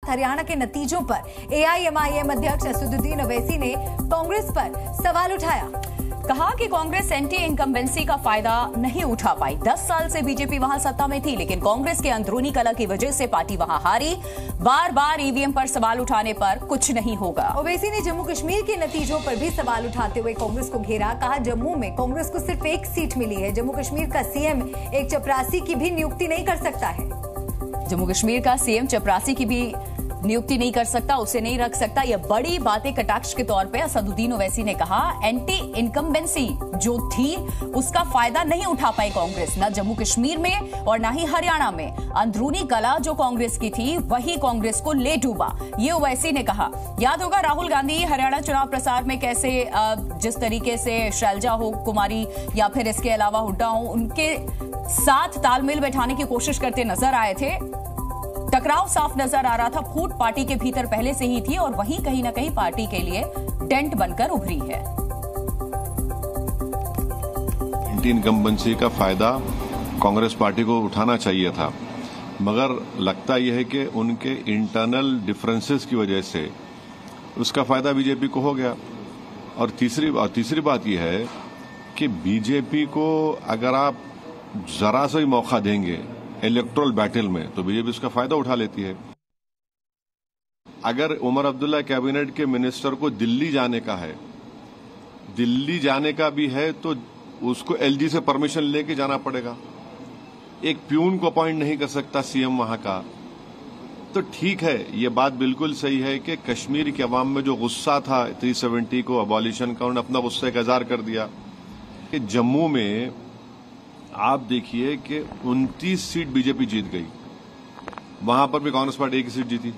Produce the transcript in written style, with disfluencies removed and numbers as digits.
हरियाणा के नतीजों पर एआईएमआईएम अध्यक्ष असदुद्दीन ओवैसी ने कांग्रेस पर सवाल उठाया। कहा कि कांग्रेस एंटी इनकम्बेंसी का फायदा नहीं उठा पाई। 10 साल से बीजेपी वहां सत्ता में थी, लेकिन कांग्रेस के अंदरूनी कलह की वजह से पार्टी वहां हारी। बार बार ईवीएम पर सवाल उठाने पर कुछ नहीं होगा। ओवैसी ने जम्मू कश्मीर के नतीजों पर भी सवाल उठाते हुए कांग्रेस को घेरा। कहा, जम्मू में कांग्रेस को सिर्फ एक सीट मिली है। जम्मू कश्मीर का सीएम एक चपरासी की भी नियुक्ति नहीं कर सकता है। जम्मू कश्मीर का सीएम चपरासी की भी नियुक्ति नहीं कर सकता, उसे नहीं रख सकता। यह बड़ी बातें कटाक्ष के तौर पे असदुद्दीन ओवैसी ने कहा। एंटी इनकम्बेंसी जो थी उसका फायदा नहीं उठा पाई कांग्रेस, न जम्मू कश्मीर में और न ही हरियाणा में। अंदरूनी कलह जो कांग्रेस की थी वही कांग्रेस को ले डूबा, ये ओवैसी ने कहा। याद होगा राहुल गांधी हरियाणा चुनाव प्रचार में कैसे जिस तरीके से शैलजा हो कुमारी या फिर इसके अलावा हुड्डा हो, उनके साथ तालमेल बैठाने की कोशिश करते नजर आए थे। टकराव साफ नजर आ रहा था। फूट पार्टी के भीतर पहले से ही थी और वही कहीं ना कहीं पार्टी के लिए डेंट बनकर उभरी है। एंटी इनकम्बेंसी का फायदा कांग्रेस पार्टी को उठाना चाहिए था, मगर लगता यह है कि उनके इंटरनल डिफरेंसेस की वजह से उसका फायदा बीजेपी को हो गया। और तीसरी बात यह है कि बीजेपी को अगर आप जरा सा ही मौका देंगे इलेक्टोरल बैटल में तो बीजेपी उसका फायदा उठा लेती है। अगर उमर अब्दुल्ला कैबिनेट के मिनिस्टर को दिल्ली जाने का है, दिल्ली जाने का भी है तो उसको एलजी से परमिशन लेके जाना पड़ेगा। एक प्यून को अपॉइंट नहीं कर सकता सीएम वहां का। तो ठीक है, ये बात बिल्कुल सही है कि कश्मीर के अवाम में जो गुस्सा था 370 को अबॉलिशन का, उन्होंने अपना गुस्से का इजहार कर दिया। कि जम्मू में आप देखिए कि 29 सीट बीजेपी जीत गई, वहां पर भी कांग्रेस पार्टी एक ही सीट जीती।